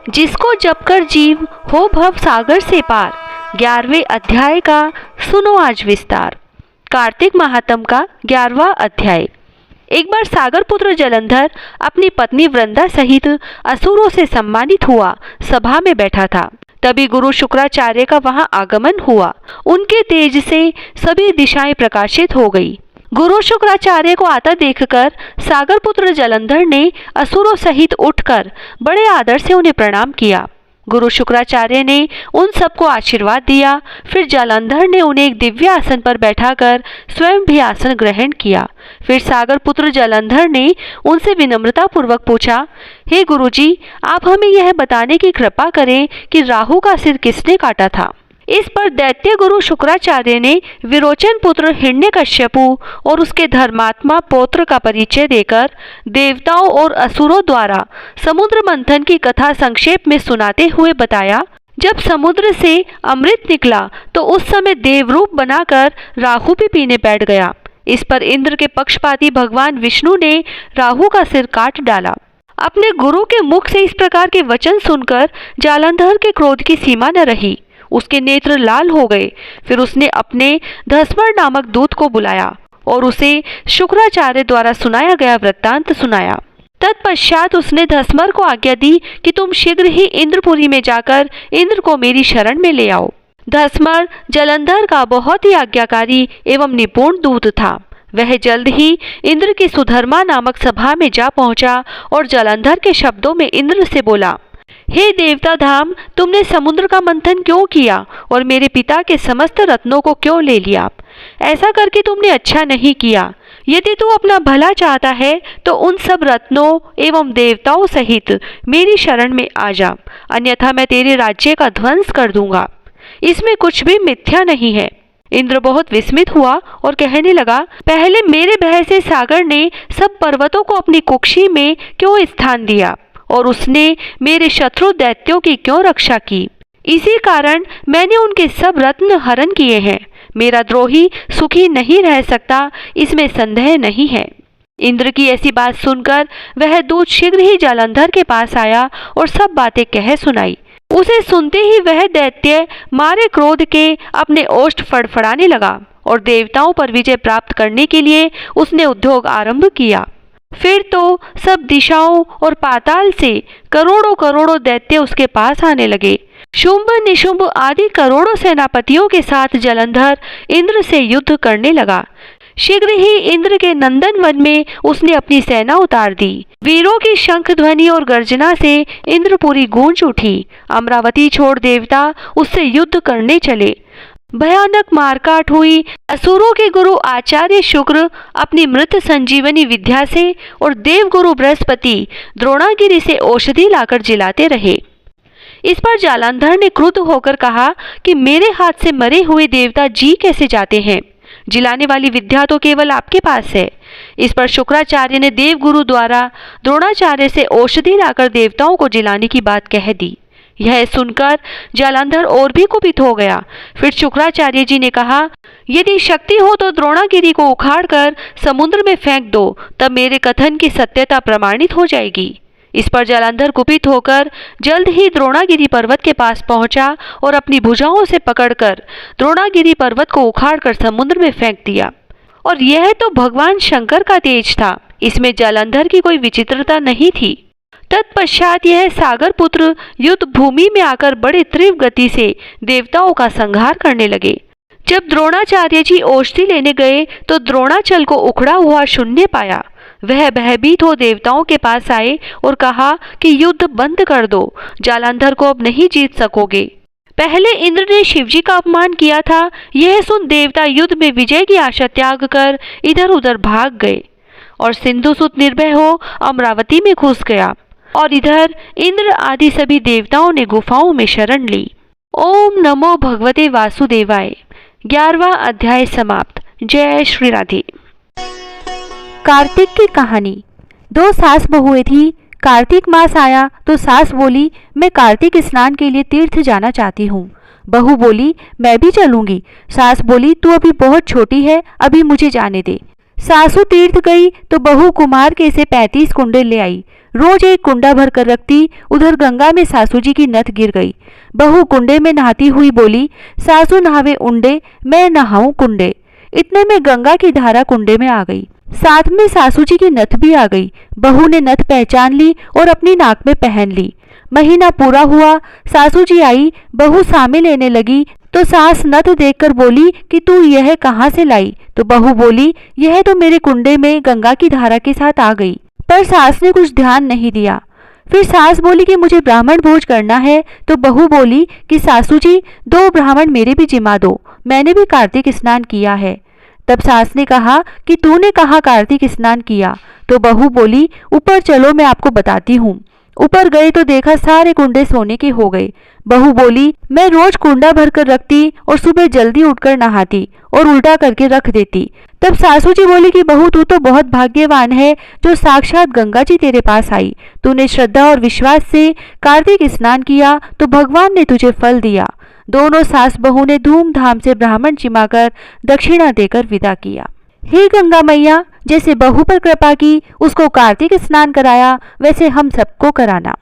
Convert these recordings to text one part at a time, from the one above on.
जिसको जपकर जीव हो भव सागर से पार। 11वें अध्याय का सुनो आज विस्तार। कार्तिक महात्म का 11वां अध्याय। एक बार सागर पुत्र जलंधर अपनी पत्नी वृंदा सहित असुरों से सम्मानित हुआ सभा में बैठा था। तभी गुरु शुक्राचार्य का वहां आगमन हुआ। उनके तेज से सभी दिशाएं प्रकाशित हो गई। गुरु शुक्राचार्य को आता देखकर सागर पुत्र जलंधर ने असुरों सहित उठकर बड़े आदर से उन्हें प्रणाम किया। गुरु शुक्राचार्य ने उन सबको आशीर्वाद दिया। फिर जलंधर ने उन्हें एक दिव्य आसन पर बैठाकर स्वयं भी आसन ग्रहण किया। फिर सागर पुत्र जलंधर ने उनसे विनम्रता पूर्वक पूछा, हे गुरुजी, आप हमें यह बताने की कृपा करें कि राहु का सिर किसने काटा था। इस पर दैत्य गुरु शुक्राचार्य ने विरोचन पुत्र हिरण्यकश्यपु और उसके धर्मात्मा पौत्र का परिचय देकर देवताओं और असुरों द्वारा समुद्र मंथन की कथा संक्षेप में सुनाते हुए बताया, जब समुद्र से अमृत निकला तो उस समय देवरूप बनाकर राहु भी पीने बैठ गया। इस पर इंद्र के पक्षपाती भगवान विष्णु ने राहु का सिर काट डाला। अपने गुरु के मुख से इस प्रकार के वचन सुनकर जालंधर के क्रोध की सीमा न रही। उसके नेत्र लाल हो गए। फिर उसने अपने धस्मर नामक दूत को बुलाया और उसे शुक्राचार्य द्वारा सुनाया गया वृत्तांत सुनाया। तत्पश्चात उसने धस्मर को आज्ञा दी कि तुम शीघ्र ही इंद्रपुरी में जाकर इंद्र को मेरी शरण में ले आओ। धस्मर जलंधर का बहुत ही आज्ञाकारी एवं निपुण दूत था। वह जल्द ही इंद्र की सुधर्मा नामक सभा में जा पहुंचा और जलंधर के शब्दों में इंद्र से बोला, हे देवता धाम, तुमने समुद्र का मंथन क्यों किया और मेरे पिता के समस्त रत्नों को क्यों ले लिया? ऐसा करके तुमने अच्छा नहीं किया। यदि तू अपना भला चाहता है तो उन सब रत्नों एवं देवताओं सहित मेरी शरण में आ जा, अन्यथा मैं तेरे राज्य का ध्वंस कर दूंगा। इसमें कुछ भी मिथ्या नहीं है। इंद्र बहुत विस्मित हुआ और कहने लगा, पहले मेरे भय से सागर ने सब पर्वतों को अपनी कुक्षी में क्यों स्थान दिया और उसने मेरे शत्रु दैत्यों की क्यों रक्षा की? इसी कारण मैंने उनके सब रत्न हरण किए हैं। मेरा द्रोही सुखी नहीं रह सकता, इसमें संदेह नहीं है। इंद्र की ऐसी बात सुनकर वह दूत शीघ्र ही जालंधर के पास आया और सब बातें कह सुनाई। उसे सुनते ही वह दैत्य मारे क्रोध के अपने ओष्ठ फड़फड़ाने लगा और देवताओं पर विजय प्राप्त करने के लिए उसने उद्योग आरंभ किया। फिर तो सब दिशाओं और पाताल से करोड़ों करोड़ों दैत्य उसके पास आने लगे। शुंभ निशुंभ आदि करोड़ों सेनापतियों के साथ जलंधर इंद्र से युद्ध करने लगा। शीघ्र ही इंद्र के नंदन वन में उसने अपनी सेना उतार दी। वीरों की शंख ध्वनि और गर्जना से इंद्रपुरी गूंज उठी। अमरावती छोड़ देवता उससे युद्ध करने चले। भयानक मारकाट हुई। असुरों के गुरु आचार्य शुक्र अपनी मृत संजीवनी विद्या से और देवगुरु बृहस्पति द्रोणागिरी से औषधि लाकर जिलाते रहे। इस पर जालंधर ने क्रुद्ध होकर कहा कि मेरे हाथ से मरे हुए देवता जी कैसे जाते हैं? जिलाने वाली विद्या तो केवल आपके पास है। इस पर शुक्राचार्य ने देवगुरु द्वारा द्रोणाचार्य से औषधि लाकर देवताओं को जिलाने की बात कह दी। यह सुनकर जालंधर और भी कुपित हो गया। फिर शुक्राचार्य जी ने कहा, यदि शक्ति हो तो द्रोणागिरी को उखाड़कर समुद्र में फेंक दो, तब मेरे कथन की सत्यता प्रमाणित हो जाएगी। इस पर जालंधर कुपित होकर जल्द ही द्रोणागिरी पर्वत के पास पहुंचा और अपनी भुजाओं से पकड़कर द्रोणागिरी पर्वत को उखाड़कर समुद्र में फेंक दिया। और यह तो भगवान शंकर का तेज था, इसमें जालंधर की कोई विचित्रता नहीं थी। तत्पश्चात यह सागर पुत्र युद्ध भूमि में आकर बड़े तीव्र गति से देवताओं का संहार करने लगे। जब द्रोणाचार्य जी औषधि लेने गए तो द्रोणाचल को उखड़ा हुआ शून्य पाया। वह भयभीत हो देवताओं के पास आए और कहा कि युद्ध बंद कर दो, जालंधर को अब नहीं जीत सकोगे। पहले इंद्र ने शिवजी का अपमान किया था। यह सुन देवता युद्ध में विजय की आशा त्याग कर इधर उधर भाग गए और सिंधुसुत निर्भय हो अमरावती में घुस गया। और इधर इंद्र आदि सभी देवताओं ने गुफाओं में शरण ली। ओम नमो भगवते वासुदेवाय। 11वां अध्याय समाप्त। जय श्री राधे। कार्तिक की कहानी। 2 सास बहुएं थी। कार्तिक मास आया तो सास बोली, मैं कार्तिक स्नान के लिए तीर्थ जाना चाहती हूँ। बहू बोली, मैं भी चलूंगी। सास बोली, तू अभी बहुत छोटी है, अभी मुझे जाने दे। सासू तीर्थ गई तो बहू कुमार के से 35 कुंडे ले आई। रोज एक कुंडा भर कर रखती। उधर गंगा में सासू जी की नथ गिर गई। बहू कुंडे में नहाती हुई बोली, सासू नहावे उंडे, मैं नहाऊं कुंडे। इतने में गंगा की धारा कुंडे में आ गई, साथ में सासू जी की नथ भी आ गई। बहू ने नथ पहचान ली और अपनी नाक में पहन ली। महीना पूरा हुआ, सासू जी आई, बहू सामे लेने लगी तो सास नथ देखकर बोली कि तू यह कहाँ से लाई? तो बहू बोली, यह तो मेरे कुंडे में गंगा की धारा के साथ आ गई। पर सास ने कुछ ध्यान नहीं दिया। फिर सास बोली कि मुझे ब्राह्मण भोज करना है। तो बहू बोली कि सासू जी 2 ब्राह्मण मेरे भी जिमा दो, मैंने भी कार्तिक स्नान किया है। तब सास ने कहा कि तूने कहाँ कार्तिक स्नान किया? तो बहू बोली, ऊपर चलो मैं आपको बताती हूँ। ऊपर गए तो देखा सारे कुंडे सोने के हो गए। बहू बोली, मैं रोज कुंडा भर कर रखती और सुबह जल्दी उठकर नहाती और उल्टा करके रख देती। तब सासू जी बोली कि बहू तू तो बहुत भाग्यवान है जो साक्षात गंगा जी तेरे पास आई। तूने श्रद्धा और विश्वास से कार्तिक स्नान किया तो भगवान ने तुझे फल दिया। दोनों सास बहू ने धूमधाम से ब्राह्मण जिमाकर दक्षिणा देकर विदा किया। हे गंगा मैया, जैसे बहू पर कृपा की, उसको कार्तिक स्नान कराया, वैसे हम सबको कराना।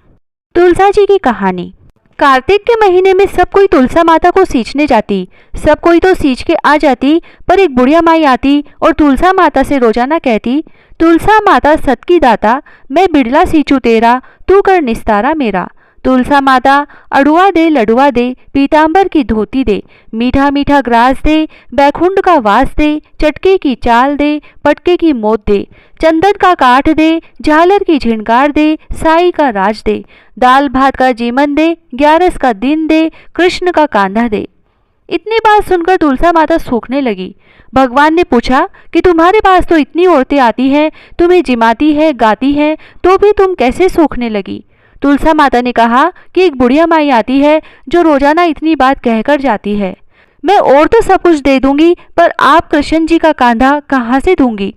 तुलसा जी की कहानी। कार्तिक के महीने में सब कोई तुलसा माता को सींचने जाती। सब कोई तो सींच के आ जाती, पर एक बुढ़िया माई आती और तुलसा माता से रोजाना कहती, तुलसा माता सत की दाता, मैं बिड़ला सींचू तेरा, तू कर निस्तारा मेरा। तुलसा माता अड़ुआ दे, लडुआ दे, पीतांबर की धोती दे, मीठा मीठा ग्रास दे, बैकुंठ का वास दे, चटके की चाल दे, पटके की मोत दे, चंदन का काठ दे, झालर की झिनकार दे, साई का राज दे, दाल भात का जीमन दे, 11 का दिन दे, कृष्ण का कांधा दे। इतनी बात सुनकर तुलसा माता सूखने लगी। भगवान ने पूछा कि तुम्हारे पास तो इतनी औरतें आती हैं, तुम्हें जिमाती है, गाती हैं, तो भी तुम कैसे सूखने लगी? तुलसा माता ने कहा कि एक बुढ़िया माई आती है जो रोजाना इतनी बात कहकर जाती है। मैं और तो सब कुछ दे दूंगी, पर आप कृष्ण जी का कांधा कहाँ से दूंगी?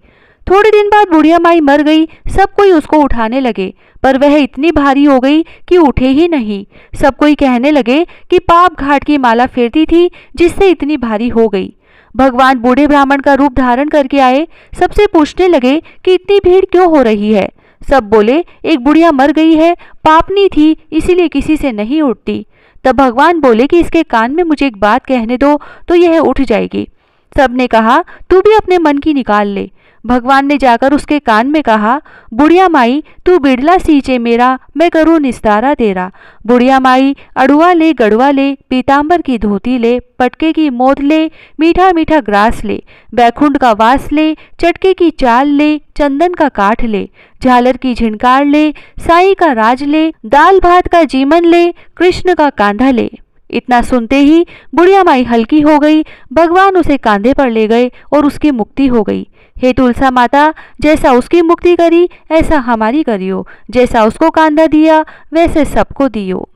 थोड़े दिन बाद बुढ़िया माई मर गई। सब कोई उसको उठाने लगे, पर वह इतनी भारी हो गई कि उठे ही नहीं। सब कोई कहने लगे कि पाप घाट की माला फेरती थी जिससे इतनी भारी हो गई। भगवान बूढ़े ब्राह्मण का रूप धारण करके आए। सबसे पूछने लगे कि इतनी भीड़ क्यों हो रही है? सब बोले, एक बुढ़िया मर गई है, पापनी थी, इसीलिए किसी से नहीं उठती। तब भगवान बोले कि इसके कान में मुझे एक बात कहने दो तो यह उठ जाएगी। सबने कहा, तू भी अपने मन की निकाल ले। भगवान ने जाकर उसके कान में कहा, बुढ़िया माई तू बिड़ला सींचे मेरा, मैं करूँ निस्तारा तेरा। बुढ़िया माई अड़ुआ ले, गड़ुआ ले, पीतांबर की धोती ले, पटके की मोद ले, मीठा मीठा ग्रास ले, बैकुंठ का वास ले, चटके की चाल ले, चंदन का काठ ले, झालर की झिनकार ले, साई का राज ले, दाल भात का जीमन ले, कृष्ण का कांधा ले। इतना सुनते ही बुढ़िया माई हल्की हो गई। भगवान उसे कांधे पर ले गए और उसकी मुक्ति हो गई। हे तुलसा माता, जैसा उसकी मुक्ति करी ऐसा हमारी करियो, जैसा उसको कांधा दिया वैसे सबको दियो।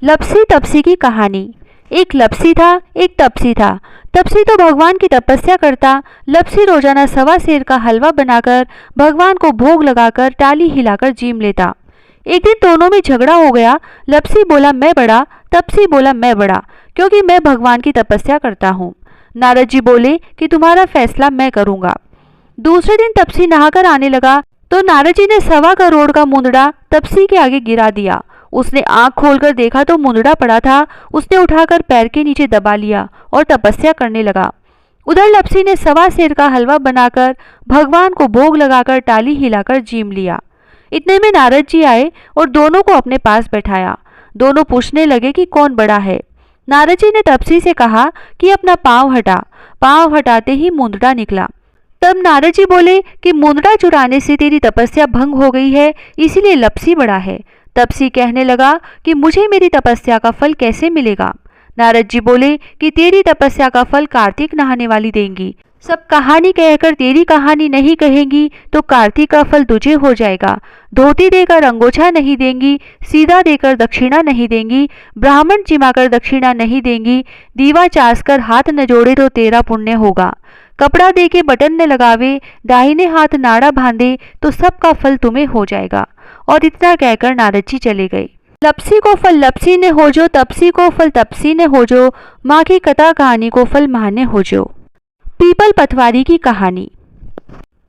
लपसी तपसी की कहानी। एक लपसी था, एक तपसी था। तपसी तो भगवान की तपस्या करता। लपसी रोजाना 1.25 सेर का हलवा बनाकर भगवान को भोग लगाकर टाली हिलाकर जीम लेता। एक दिन दोनों में झगड़ा हो गया। लपसी बोला मैं बड़ा, तपसी बोला मैं बड़ा, क्योंकि मैं भगवान की तपस्या करता हूँ। नारद जी बोले कि तुम्हारा फैसला मैं करूँगा। दूसरे दिन तपसी नहाकर आने लगा तो नारद जी ने 1.25 करोड़ का मुंदड़ा तपसी के आगे गिरा दिया। उसने आंख खोलकर देखा तो मुंदड़ा पड़ा था। उसने उठाकर पैर के नीचे दबा लिया और तपस्या करने लगा। उधर लपसी ने 1.25 सेर का हलवा बनाकर भगवान को भोग लगाकर टाली हिलाकर जीम लिया। इतने में नारद जी आए और दोनों को अपने पास बैठाया। दोनों पूछने लगे कि कौन बड़ा है। नारद जी ने तपसी से कहा कि अपना पांव हटा। पांव हटाते ही मुंदड़ा निकला। तब नारद जी बोले कि मुंदड़ा चुराने से तेरी तपस्या भंग हो गई है, इसीलिए लपसी बड़ा है। तपसी कहने लगा कि मुझे मेरी तपस्या का फल कैसे मिलेगा? नारद जी बोले कि तेरी तपस्या का फल कार्तिक नहाने वाली देंगी। सब कहानी कहकर तेरी कहानी नहीं कहेंगी तो कार्तिक का फल तुझे हो जाएगा। धोती देकर अंगोछा नहीं देंगी, सीधा देकर दक्षिणा नहीं देंगी, ब्राह्मण चिमाकर दक्षिणा नहीं देंगी, दीवा चास कर हाथ न जोड़े तो तेरा पुण्य होगा। कपड़ा दे के बटन न लगावे, दाहिने हाथ नाड़ा बांधे तो सबका फल तुम्हें हो जाएगा। और इतना कहकर नारद जी चले गए। लपसी को फल लपसी ने हो जो, तपसी को फल तपसी ने हो जो, माँ की कथा कहानी को फल माँ ने हो जो। पीपल पथवारी की कहानी।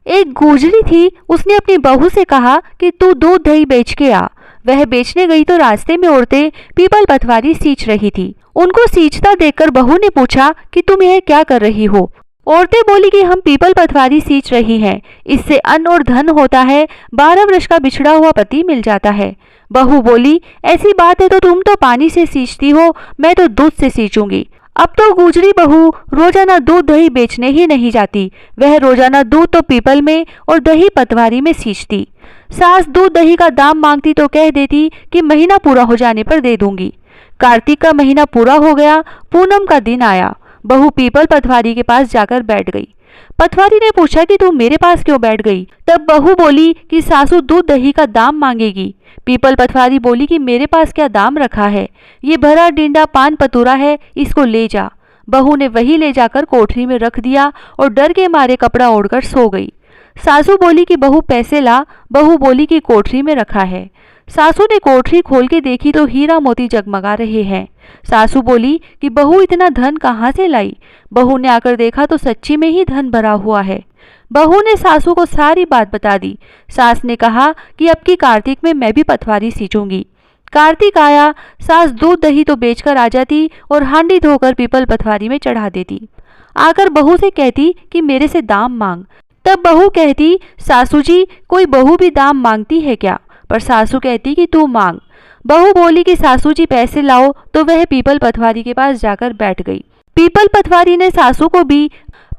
एक गुजरी थी, उसने अपनी बहू से कहा कि तू दूध दही बेच के आ। वह बेचने गई तो रास्ते में औरतें पीपल पतवारी सींच रही थी। उनको सींचता देखकर बहू ने पूछा कि तुम यह क्या कर रही हो। औरतें बोली कि हम पीपल पतवारी सींच रही हैं, इससे अन्न और धन होता है, 12 वर्ष का बिछड़ा हुआ पति मिल जाता है। बहू बोली, ऐसी बात है तो तुम तो पानी से सींचती हो, मैं तो दूध से सींचूंगी। अब तो गुजरी बहू रोजाना दूध दही बेचने ही नहीं जाती, वह रोजाना दूध तो पीपल में और दही पतवारी में सींचती। सास दूध दही का दाम मांगती तो कह देती कि महीना पूरा हो जाने पर दे दूंगी। कार्तिक का महीना पूरा हो गया, पूनम का दिन आया। बहू पीपल पतवारी के पास जाकर बैठ गई। पतवारी ने पूछा कि तुम मेरे पास क्यों बैठ गई? तब बहू बोली कि सासू दूध दही का दाम मांगेगी। पीपल पतवारी बोली कि मेरे पास क्या दाम रखा है, ये भरा डिंडा पान पतूरा है, इसको ले जा। बहू ने वही ले जाकर कोठरी में रख दिया और डर के मारे कपड़ा ओढ़कर सो गई। सासू बोली कि बहू पैसे ला। बहू बोली कि कोठरी में रखा है। सासू ने कोठरी खोल के देखी तो हीरा मोती जगमगा रहे हैं। सासू बोली कि बहू इतना धन कहाँ से लाई? बहू ने आकर देखा तो सच्ची में ही धन भरा हुआ है। बहू ने सासू को सारी बात बता दी। सास ने कहा कि अब की कार्तिक में मैं भी पतवारी सींचूंगी। कार्तिक आया, सास दूध दही तो बेचकर आ जाती और हांडी धोकर पीपल पतवारी में चढ़ा देती। आकर बहू से कहती कि मेरे से दाम मांग। तब बहू कहती, सासू जी कोई बहू भी दाम मांगती है क्या? पर सासू कहती कि तू मांग। बहू बोली कि सासू जी पैसे लाओ, तो वह पीपल पतवारी के पास जाकर बैठ गई। पीपल पतवारी ने सासू को भी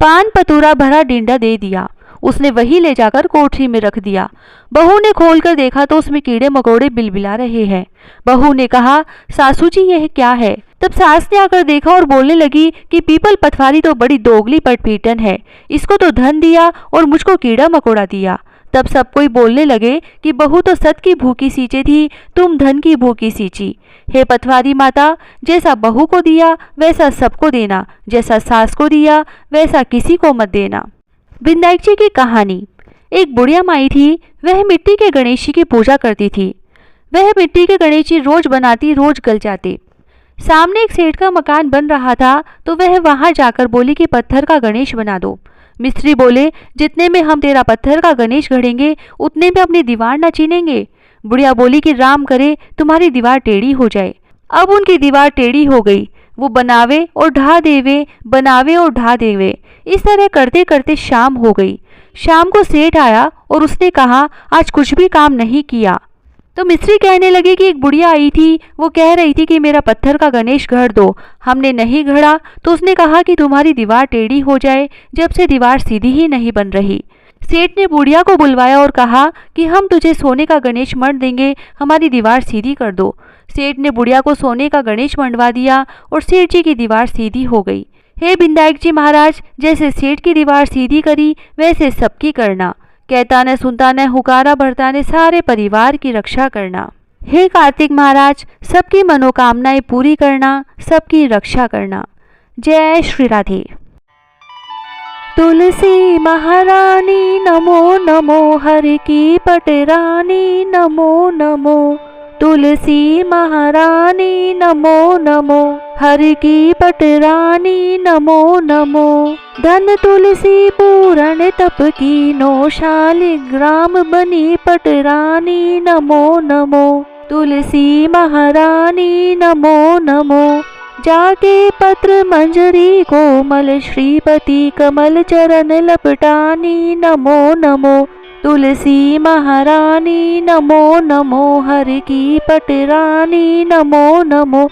पान पतूरा भरा डिंडा दे दिया। उसने वही ले जाकर कोठरी में रख दिया। बहू ने खोलकर देखा तो उसमें कीड़े मकोड़े बिलबिला रहे हैं। बहू ने कहा, सासू जी यह क्या है? तब सास ने आकर देखा और बोलने लगी कि पीपल पतवारी तो बड़ी दोगली पटपीटन है, इसको तो धन दिया और मुझको कीड़ा मकोड़ा दिया। तब सब कोई बोलने लगे कि बहू तो सत की भूखी सींचे थी, तुम धन की भूखी सींची। हे पतवारी माता, जैसा बहू को दिया वैसा सबको देना, जैसा सास को दिया वैसा किसी को मत देना। विनायक जी की कहानी। एक बुढ़िया माई थी, वह मिट्टी के गणेश जी की पूजा करती थी। वह मिट्टी के गणेश जी रोज बनाती, रोज गल जाते। सामने एक सेठ का मकान बन रहा था तो वह वहां जाकर बोली कि पत्थर का गणेश बना दो। मिस्त्री बोले, जितने में हम तेरा पत्थर का गणेश गढ़ेंगे उतने में अपनी दीवार न चीनेंगे। बुढ़िया बोली कि राम करे तुम्हारी दीवार टेढ़ी हो जाए। अब उनकी दीवार टेढ़ी हो गई। वो बनावे और ढा देवे, बनावे और ढा देवे। इस तरह करते करते शाम हो गई। शाम को सेठ आया और उसने कहा, आज कुछ भी काम नहीं किया। तो मिस्त्री कहने लगे कि एक बुढ़िया आई थी, वो कह रही थी कि मेरा पत्थर का गणेश गढ़ दो। हमने नहीं गढ़ा तो उसने कहा कि तुम्हारी दीवार टेढ़ी हो जाए, जब से दीवार सीधी ही नहीं बन रही। सेठ ने बुढ़िया को बुलवाया और कहा कि हम तुझे सोने का गणेश मंड देंगे, हमारी दीवार सीधी कर दो। सेठ ने बुढ़िया को सोने का गणेश मंडवा दिया और सेठ जी की दीवार सीधी हो गई। हे विनायक जी महाराज, जैसे सेठ की दीवार सीधी करी वैसे सबकी करना। कहता न सुनता न हुकारा भरता ने सारे परिवार की रक्षा करना। हे कार्तिक महाराज, सबकी मनोकामनाएं पूरी करना, सबकी रक्षा करना। जय श्री राधे। तुलसी महारानी नमो नमो, हर की पटरानी नमो नमो। तुलसी महारानी नमो नमो, हर की पटरानी नमो नमो। धन तुलसी पूरण तप की नो, शालिग्राम बनी पटरानी नमो नमो। तुलसी महारानी नमो नमो। जाके पत्र मंजरी कोमल, श्रीपति कमल चरण लपटानी नमो नमो। तुलसी महारानी नमो नमो, हर की पटरानी नमो नमो।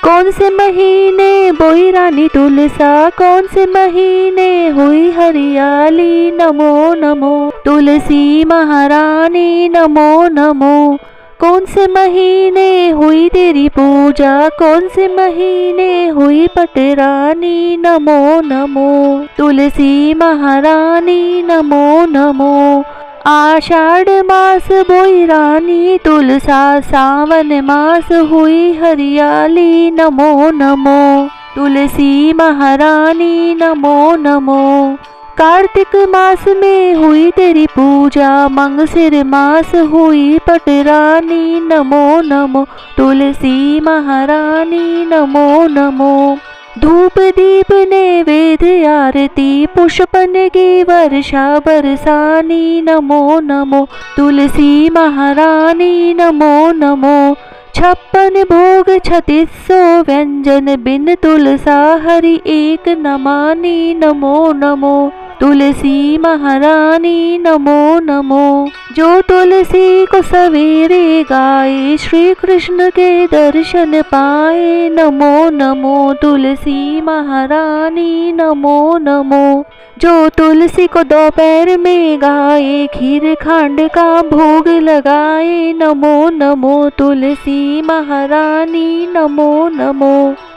कौन से महीने बोई रानी तुलसा, कौन से महीने हुई हरियाली नमो नमो। तुलसी महारानी नमो नमो। कौन से महीने हुई तेरी पूजा, कौन से महीने हुई पटरानी नमो नमो। तुलसी महारानी नमो नमो। आषाढ़ मास बोई रानी तुलसा, सावन मास हुई हरियाली नमो नमो। तुलसी महारानी नमो नमो। कार्तिक मास में हुई तेरी पूजा, मंगसिर मास हुई पटरानी नमो नमो। तुलसी महारानी नमो नमो। धूप दीप नैवेद्य आरती पुष्पन की वर्षा बरसानी नमो नमो तुलसी महारानी नमो नमो 56 भोग 3600 व्यंजन बिन तुलसा हरि एक नमानी नमो नमो तुलसी महारानी नमो नमो। जो तुलसी को सवेरे गाए श्री कृष्ण के दर्शन पाए नमो नमो तुलसी महारानी नमो नमो। जो तुलसी को दोपहर में गाए खीर खांड का भोग लगाए नमो नमो तुलसी महारानी नमो नमो।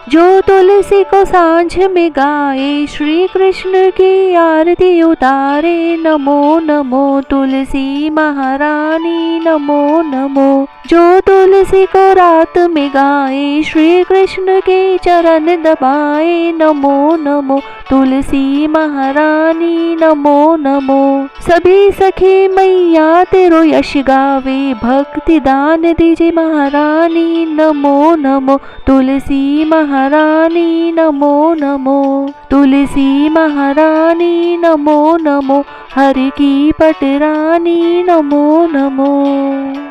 जो तुलसी को सांझ में गाए श्री कृष्ण की आरती उतारे नमो नमो तुलसी महारानी नमो नमो। जो तुलसी को रात में गाए श्री कृष्ण के चरण दबाए नमो नमो तुलसी महारानी नमो नमो। सभी सखी मैया तेरो यश गावे भक्ति दान दीजिए महारानी नमो नमो तुलसी महारानी नमो नमो तुलसी महारानी नमो नमो हरि की पटरानी नमो नमो।